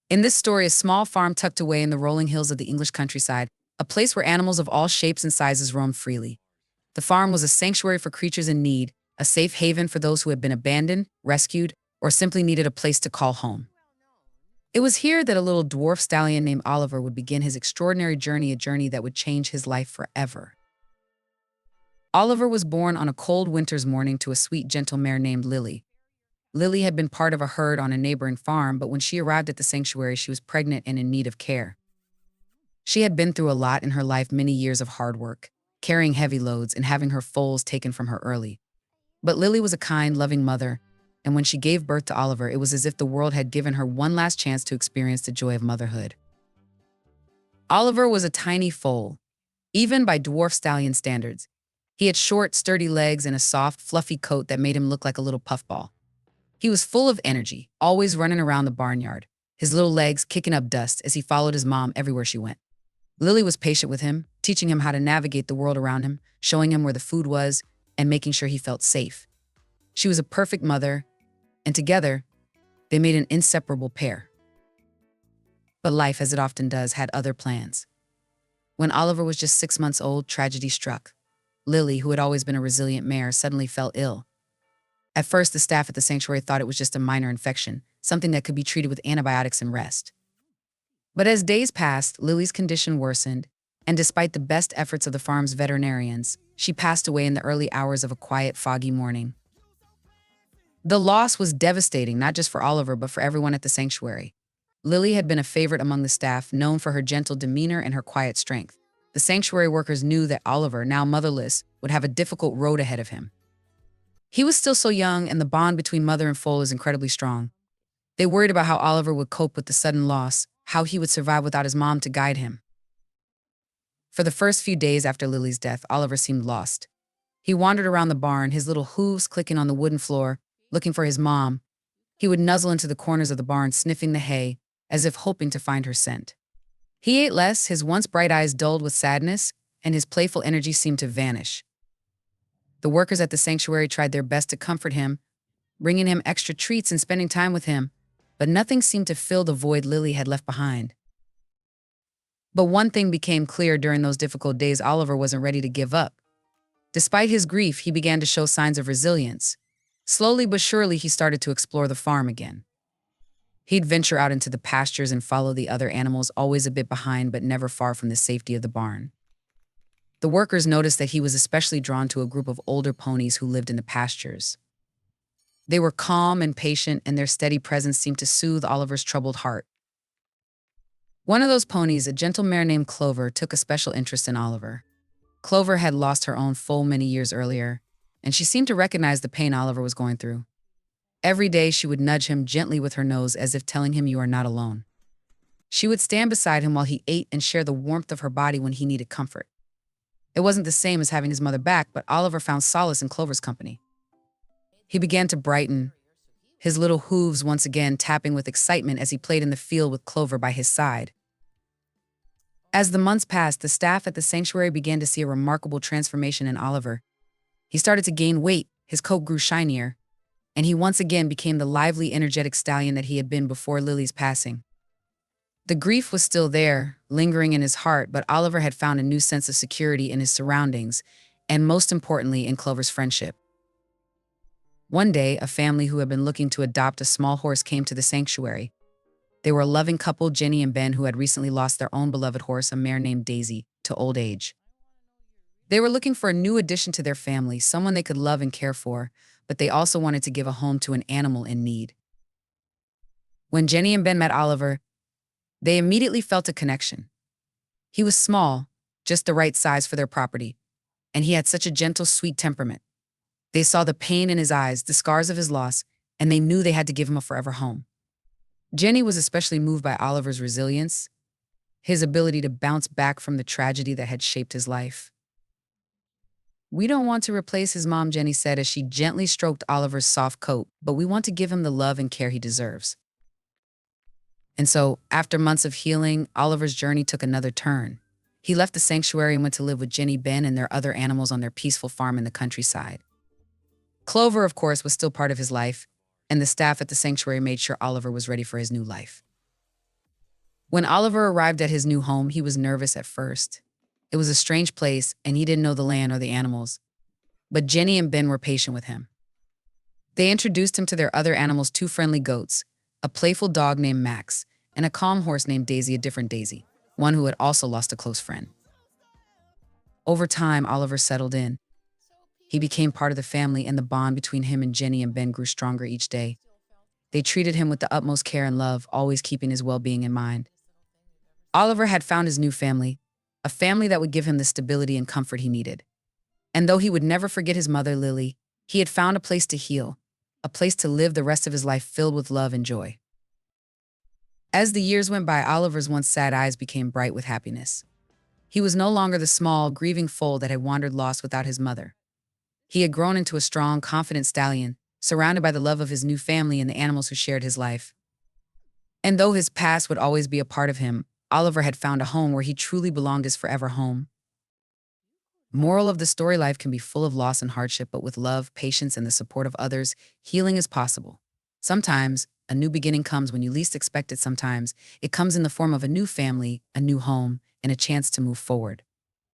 In this story, a small farm tucked away in the rolling hills of the English countryside, a place where animals of all shapes and sizes roamed freely. The farm was a sanctuary for creatures in need, a safe haven for those who had been abandoned, rescued, or simply needed a place to call home. It was here that a little dwarf stallion named Oliver would begin his extraordinary journey, a journey that would change his life forever. Oliver was born on a cold winter's morning to a sweet, gentle mare named Lily. Lily had been part of a herd on a neighboring farm, but when she arrived at the sanctuary, she was pregnant and in need of care. She had been through a lot in her life, many years of hard work, carrying heavy loads and having her foals taken from her early. But Lily was a kind, loving mother, and when she gave birth to Oliver, it was as if the world had given her one last chance to experience the joy of motherhood. Oliver was a tiny foal, even by dwarf stallion standards. He had short, sturdy legs and a soft, fluffy coat that made him look like a little puffball. He was full of energy, always running around the barnyard, his little legs kicking up dust as he followed his mom everywhere she went. Lily was patient with him, teaching him how to navigate the world around him, showing him where the food was, and making sure he felt safe. She was a perfect mother, and together, they made an inseparable pair. But life, as it often does, had other plans. When Oliver was just 6 months old, tragedy struck. Lily, who had always been a resilient mare, suddenly fell ill. At first, the staff at the sanctuary thought it was just a minor infection, something that could be treated with antibiotics and rest. But as days passed, Lily's condition worsened, and despite the best efforts of the farm's veterinarians, she passed away in the early hours of a quiet, foggy morning. The loss was devastating, not just for Oliver, but for everyone at the sanctuary. Lily had been a favorite among the staff, known for her gentle demeanor and her quiet strength. The sanctuary workers knew that Oliver, now motherless, would have a difficult road ahead of him. He was still so young, and the bond between mother and foal is incredibly strong. They worried about how Oliver would cope with the sudden loss, how he would survive without his mom to guide him. For the first few days after Lily's death, Oliver seemed lost. He wandered around the barn, his little hooves clicking on the wooden floor, looking for his mom. He would nuzzle into the corners of the barn, sniffing the hay, as if hoping to find her scent. He ate less, his once bright eyes dulled with sadness, and his playful energy seemed to vanish. The workers at the sanctuary tried their best to comfort him, bringing him extra treats and spending time with him, but nothing seemed to fill the void Lily had left behind. But one thing became clear during those difficult days: Oliver wasn't ready to give up. Despite his grief, he began to show signs of resilience. Slowly but surely, he started to explore the farm again. He'd venture out into the pastures and follow the other animals, always a bit behind but never far from the safety of the barn. The workers noticed that he was especially drawn to a group of older ponies who lived in the pastures. They were calm and patient, and their steady presence seemed to soothe Oliver's troubled heart. One of those ponies, a gentle mare named Clover, took a special interest in Oliver. Clover had lost her own foal many years earlier, and she seemed to recognize the pain Oliver was going through. Every day she would nudge him gently with her nose, as if telling him, "You are not alone." She would stand beside him while he ate and share the warmth of her body when he needed comfort. It wasn't the same as having his mother back, but Oliver found solace in Clover's company. He began to brighten, his little hooves once again tapping with excitement as he played in the field with Clover by his side. As the months passed, the staff at the sanctuary began to see a remarkable transformation in Oliver. He started to gain weight, his coat grew shinier, and he once again became the lively, energetic stallion that he had been before Lily's passing. The grief was still there, lingering in his heart, but Oliver had found a new sense of security in his surroundings, and most importantly, in Clover's friendship. One day, a family who had been looking to adopt a small horse came to the sanctuary. They were a loving couple, Jenny and Ben, who had recently lost their own beloved horse, a mare named Daisy, to old age. They were looking for a new addition to their family, someone they could love and care for, but they also wanted to give a home to an animal in need. When Jenny and Ben met Oliver, they immediately felt a connection. He was small, just the right size for their property, and he had such a gentle, sweet temperament. They saw the pain in his eyes, the scars of his loss, and they knew they had to give him a forever home. Jenny was especially moved by Oliver's resilience, his ability to bounce back from the tragedy that had shaped his life. "We don't want to replace his mom," Jenny said as she gently stroked Oliver's soft coat, "but we want to give him the love and care he deserves." And so, after months of healing, Oliver's journey took another turn. He left the sanctuary and went to live with Jenny, Ben, and their other animals on their peaceful farm in the countryside. Clover, of course, was still part of his life, and the staff at the sanctuary made sure Oliver was ready for his new life. When Oliver arrived at his new home, he was nervous at first. It was a strange place, and he didn't know the land or the animals. But Jenny and Ben were patient with him. They introduced him to their other animals, two friendly goats, a playful dog named Max, and a calm horse named Daisy, a different Daisy, one who had also lost a close friend. Over time, Oliver settled in. He became part of the family, and the bond between him and Jenny and Ben grew stronger each day. They treated him with the utmost care and love, always keeping his well-being in mind. Oliver had found his new family, a family that would give him the stability and comfort he needed. And though he would never forget his mother, Lily, he had found a place to heal, a place to live the rest of his life filled with love and joy. As the years went by, Oliver's once sad eyes became bright with happiness. He was no longer the small, grieving foal that had wandered lost without his mother. He had grown into a strong, confident stallion, surrounded by the love of his new family and the animals who shared his life. And though his past would always be a part of him, Oliver had found a home where he truly belonged, his forever home. Moral of the story: life can be full of loss and hardship, but with love, patience, and the support of others, healing is possible. Sometimes, a new beginning comes when you least expect it. Sometimes, it comes in the form of a new family, a new home, and a chance to move forward.